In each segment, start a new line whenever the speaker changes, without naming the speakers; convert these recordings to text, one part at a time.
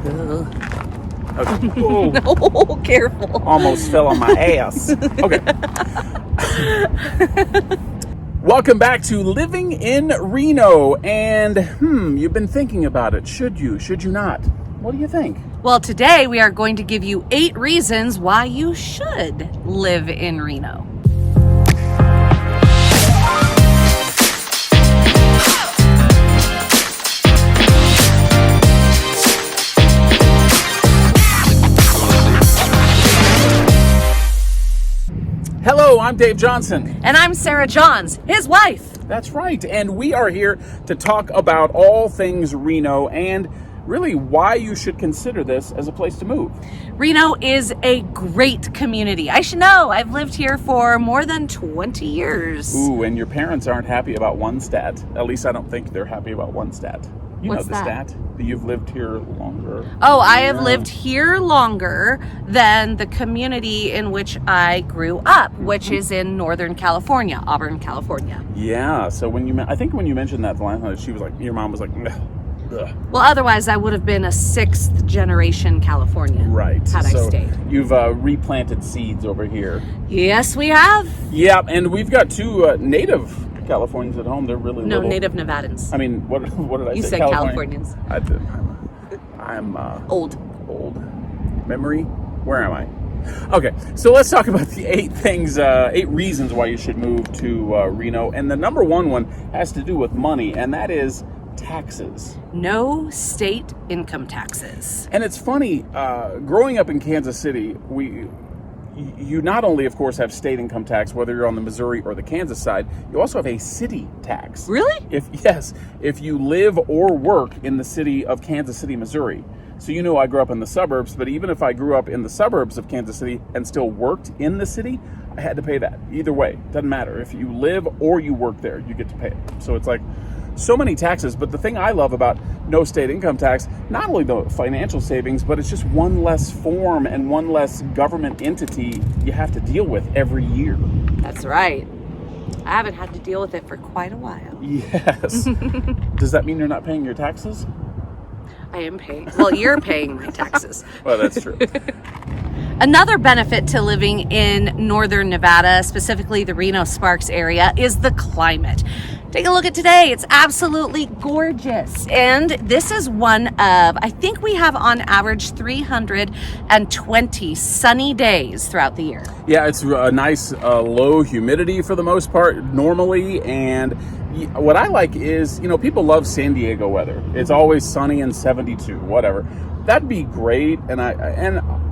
Okay. Oh,
No, careful.
almost fell on my ass. Okay. Welcome back to Living in Reno. And you've been thinking about it. Should you? Should you not? What do you think?
Well, today we are going to give you 8 reasons why you should live in Reno.
Hello, I'm Dave Johnson.
And I'm Sarah Johns, his wife.
That's right. And we are here to talk about all things Reno and really why you should consider this as a place to move.
Reno is a great community. I should know. I've lived here for more than 20 years.
Ooh, and your parents aren't happy about one stat. At least I don't think they're happy about one stat. You
What's
know the
that?
stat that you've lived here longer.
Oh, I have lived here longer than the community in which I grew up, which is in Northern California, Auburn, California.
Yeah, so I think when you mentioned that the last time, she was like, your mom was like, ugh.
Well, otherwise I would have been a 6th generation Californian.
Right.
Had
So
I stayed.
You've replanted seeds over here.
Yes, we have.
Yeah, and we've got 2 native Californians at home. They're really
No,
little.
native Nevadans.
I mean, what did I say?
You said Californians.
I did. I'm
Old.
Memory. Where am I? Okay, so let's talk about the 8 reasons why you should move to Reno. And the number one has to do with money, and that is taxes.
No state income taxes.
And it's funny, growing up in Kansas City, you not only, of course, have state income tax, whether you're on the Missouri or the Kansas side, you also have a city tax.
Really?
If you live or work in the city of Kansas City, Missouri. So I grew up in the suburbs, but even if I grew up in the suburbs of Kansas City and still worked in the city, I had to pay that. Either way, doesn't matter. If you live or you work there, you get to pay it. So it's like so many taxes. But the thing I love about no state income tax, not only the financial savings, but it's just one less form and one less government entity you have to deal with every year.
That's right. I haven't had to deal with it for quite a while.
Yes. Does that mean you're not paying your taxes?
I am paying. Well, you're paying my taxes.
Well, that's true.
Another benefit to living in Northern Nevada, specifically the Reno-Sparks area, is the climate. Take a look at today. It's absolutely gorgeous. And this is one of, I think we have on average 320 sunny days throughout the year.
Yeah, it's a nice low humidity for the most part normally. And what I like is, people love San Diego weather. It's always sunny and 72, whatever. That'd be great. And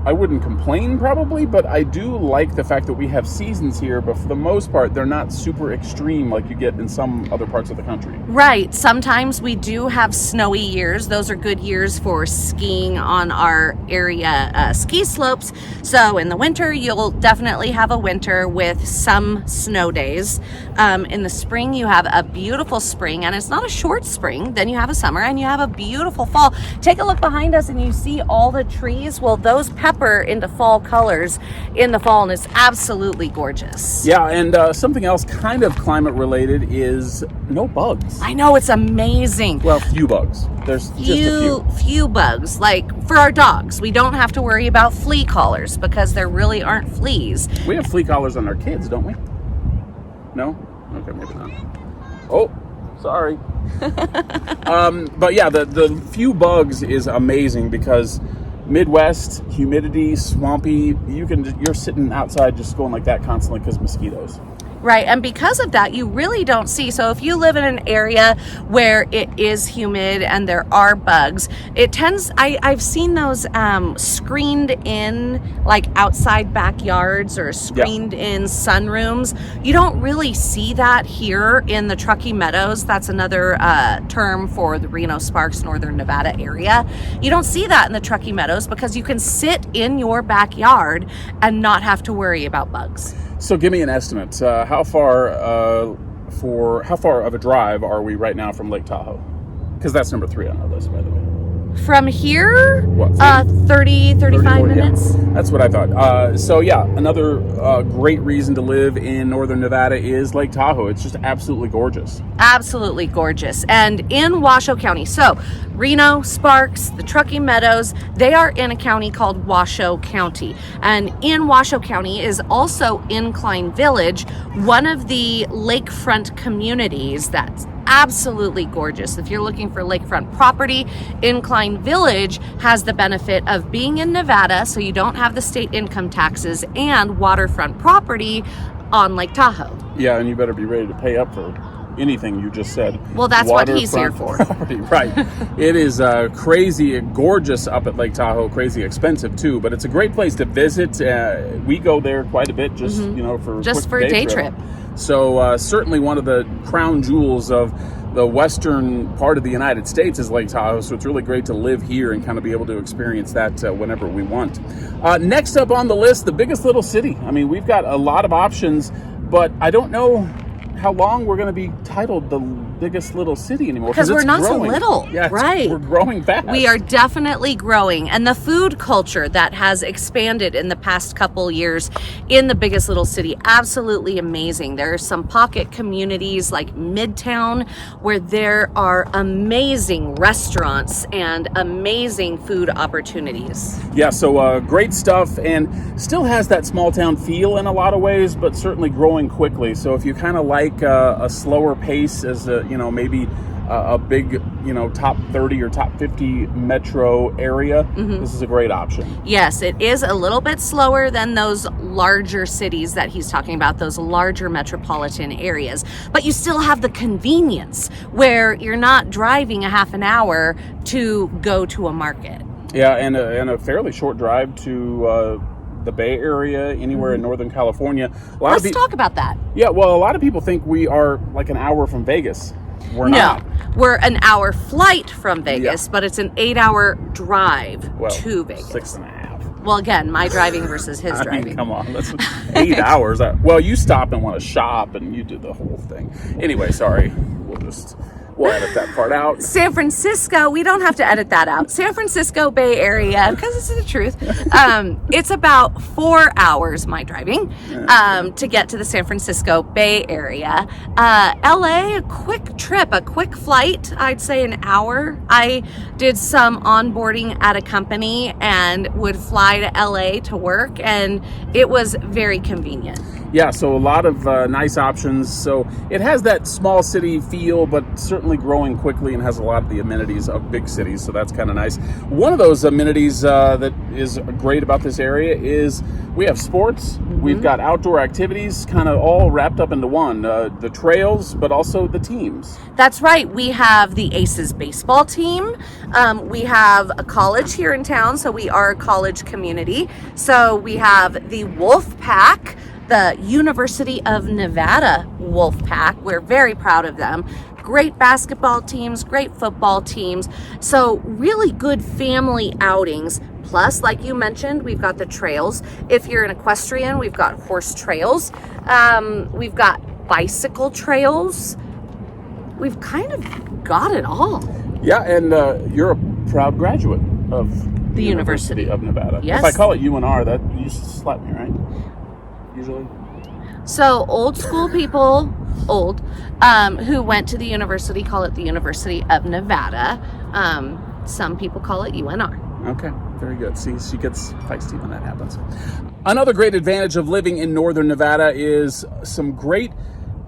I wouldn't complain probably, but I do like the fact that we have seasons here, but for the most part, they're not super extreme like you get in some other parts of the country.
Right. Sometimes we do have snowy years. Those are good years for skiing on our area ski slopes. So in the winter, you'll definitely have a winter with some snow days. In the spring, you have a beautiful spring, and it's not a short spring. Then you have a summer, and you have a beautiful fall. Take a look behind us, and you see all the trees. Well, those pepper into fall colors in the fall, and it's absolutely gorgeous.
Yeah, and something else kind of climate related is no bugs.
I know, it's amazing.
Well, few bugs. There's just a
few bugs. Like for our dogs, we don't have to worry about flea collars because there really aren't fleas.
We have flea collars on our kids, don't we? No? Okay, maybe not. Oh, sorry. But yeah, the few bugs is amazing because Midwest, humidity, swampy, you're sitting outside just going like that constantly because mosquitoes.
Right, and because of that, you really don't see. So if you live in an area where it is humid and there are bugs, it tends, I've seen those screened in like outside backyards or screened in sunrooms. You don't really see that here in the Truckee Meadows. That's another term for the Reno-Sparks, Northern Nevada area. You don't see that in the Truckee Meadows because you can sit in your backyard and not have to worry about bugs.
So give me an estimate. How far of a drive are we right now from Lake Tahoe? Because that's number 3 on our list, by the way.
From here,
What,
30, 35 minutes.
Yeah. That's what I thought. So yeah, another great reason to live in northern Nevada is Lake Tahoe. It's just absolutely gorgeous.
Absolutely gorgeous. And in Washoe County, so Reno, Sparks, the Truckee Meadows, they are in a county called Washoe County. And in Washoe County is also Incline Village, one of the lakefront communities that's absolutely gorgeous. If you're looking for lakefront property, Incline Village has the benefit of being in Nevada, so you don't have the state income taxes, and waterfront property on Lake Tahoe.
Yeah, and you better be ready to pay up for anything you just said.
Well, that's what he's here for.
Property, right. It is crazy gorgeous up at Lake Tahoe, crazy expensive too, but it's a great place to visit. We go there quite a bit just, for
a day trip.
So certainly one of the crown jewels of the western part of the United States is Lake Tahoe, so it's really great to live here and kind of be able to experience that whenever we want. Next up on the list, the biggest little city. I mean, we've got a lot of options, but I don't know how long we're going to be titled the biggest little city anymore.
Because we're not
growing.
so little,
yeah,
right?
We're growing fast.
We are definitely growing. And the food culture that has expanded in the past couple years in the biggest little city, absolutely amazing. There are some pocket communities like Midtown where there are amazing restaurants and amazing food opportunities.
Yeah, so great stuff, and still has that small town feel in a lot of ways, but certainly growing quickly. So if you kind of like a slower pace as maybe a big, top 30 or top 50 metro area, this is a great option.
Yes, it is a little bit slower than those larger cities that he's talking about, those larger metropolitan areas. But you still have the convenience where you're not driving a half an hour to go to a market.
Yeah, and a fairly short drive to the Bay Area, anywhere in Northern California.
Let's talk about that.
Yeah, well, a lot of people think we are like an hour from Vegas. We're not.
We're an hour flight from Vegas, but it's an 8-hour drive to Vegas.
6.5.
Well, again, my driving versus his
I
driving.
mean, come on, that's 8 hours. Well, you stop and want to shop, and you do the whole thing. Anyway, sorry. We'll edit that part out.
San Francisco, we don't have to edit that out. San Francisco Bay Area, because it's the truth. It's about 4 hours, my driving, to get to the San Francisco Bay Area. LA, a quick trip, a quick flight, I'd say an hour. I did some onboarding at a company and would fly to LA to work, and it was very convenient.
Yeah, so a lot of nice options. So it has that small city feel, but certainly growing quickly and has a lot of the amenities of big cities. So that's kind of nice. One of those amenities that is great about this area is we have sports. We've got outdoor activities kind of all wrapped up into one. The trails, but also the teams.
That's right. We have the Aces baseball team. We have a college here in town, so we are a college community. So we have the Wolf Pack, the University of Nevada Wolf Pack. We're very proud of them. Great basketball teams, great football teams. So really good family outings. Plus, like you mentioned, we've got the trails. If you're an equestrian, we've got horse trails. We've got bicycle trails. We've kind of got it all.
Yeah, and you're a proud graduate of the University of Nevada.
Yes.
If I call it UNR, that you slap me, right? Usually.
So old school people, who went to the university call it the University of Nevada. Some people call it UNR.
Okay, very good. See, she gets feisty when that happens. Another great advantage of living in northern Nevada is some great,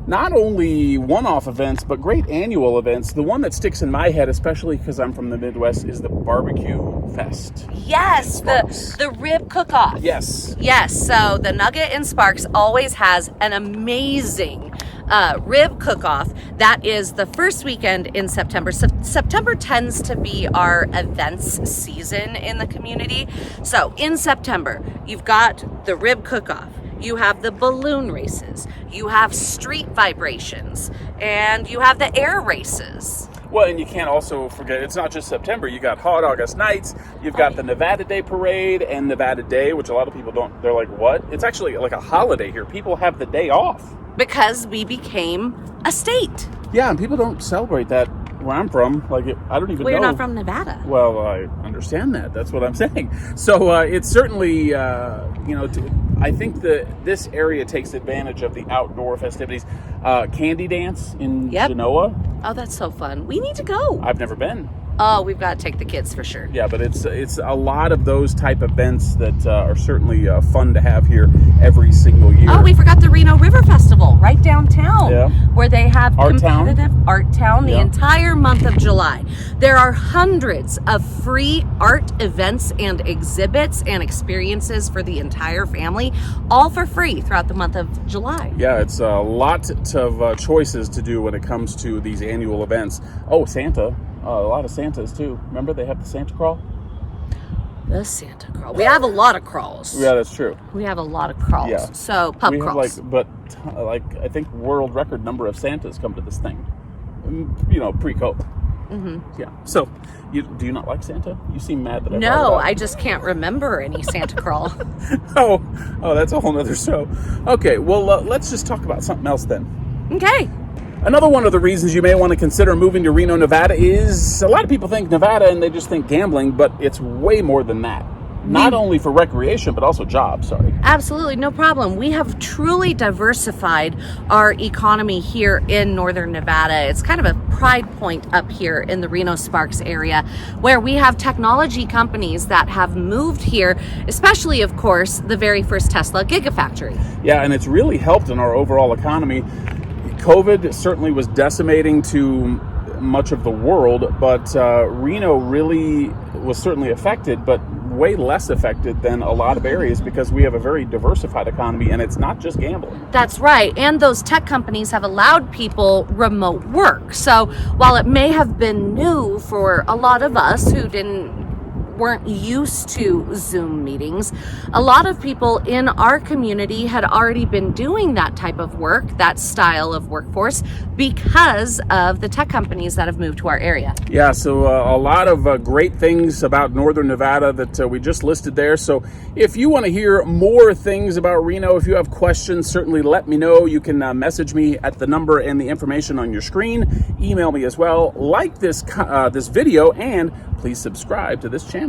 not only one-off events, but great annual events. The one that sticks in my head, especially because I'm from the Midwest, is the Barbecue Fest.
Yes, the rib cook-off.
Yes.
Yes, so the Nugget in Sparks always has an amazing rib cook-off. That is the first weekend in September. So September tends to be our events season in the community. So in September, you've got the rib cook-off. You have the balloon races, you have street vibrations, and you have the air races.
Well, and you can't also forget, it's not just September. You got Hot August Nights, you've got the Nevada Day Parade and Nevada Day, which a lot of people don't, they're like, what? It's actually like a holiday here. People have the day off.
Because we became a state.
Yeah, and people don't celebrate that where I'm from, like I don't even
Well,
know.
you're not from Nevada.
Well, I understand that. That's what I'm saying. So it's certainly, I think that this area takes advantage of the outdoor festivities. Candy dance in Genoa.
Oh, that's so fun. We need to go.
I've never been.
Oh, we've got to take the kids for sure.
Yeah, but it's a lot of those type events that are certainly fun to have here every single year.
Oh, we forgot the Reno River Festival right downtown,
Yeah.
where they have
Art Town.
competitive Art Town the
Yeah.
entire month of July. There are hundreds of free art events and exhibits and experiences for the entire family, all for free throughout the month of July.
Yeah, it's a lot of choices to do when it comes to these annual events. Oh, Santa. A lot of Santas too. Remember they have the Santa crawl?
The Santa crawl. We have a lot of crawls.
Yeah, that's true.
We have a lot of crawls.
Yeah.
So pub
We
crawls.
have I think world record number of Santas come to this thing. Pre-COVID.
Mm-hmm.
Yeah. So, do you not like Santa? You seem mad that I brought
No,
it up.
I just can't remember any Santa crawl.
Oh, that's a whole nother show. Okay, well, let's just talk about something else then.
Okay.
Another one of the reasons you may want to consider moving to Reno, Nevada is a lot of people think Nevada and they just think gambling, but it's way more than that. Not only for recreation, but also jobs, sorry.
Absolutely, no problem. We have truly diversified our economy here in Northern Nevada. It's kind of a pride point up here in the Reno Sparks area, where we have technology companies that have moved here, especially, of course, the very first Tesla Gigafactory.
Yeah, and it's really helped in our overall economy. COVID certainly was decimating to much of the world, but Reno really was certainly affected, but way less affected than a lot of areas because we have a very diversified economy and it's not just gambling.
That's right. And those tech companies have allowed people remote work. So while it may have been new for a lot of us who weren't used to Zoom meetings, a lot of people in our community had already been doing that type of work, that style of workforce, because of the tech companies that have moved to our area.
Yeah, so a lot of great things about Northern Nevada that we just listed there. So if you want to hear more things about Reno, if you have questions, certainly let me know. You can message me at the number and the information on your screen. Email me as well. Like this video and please subscribe to this channel.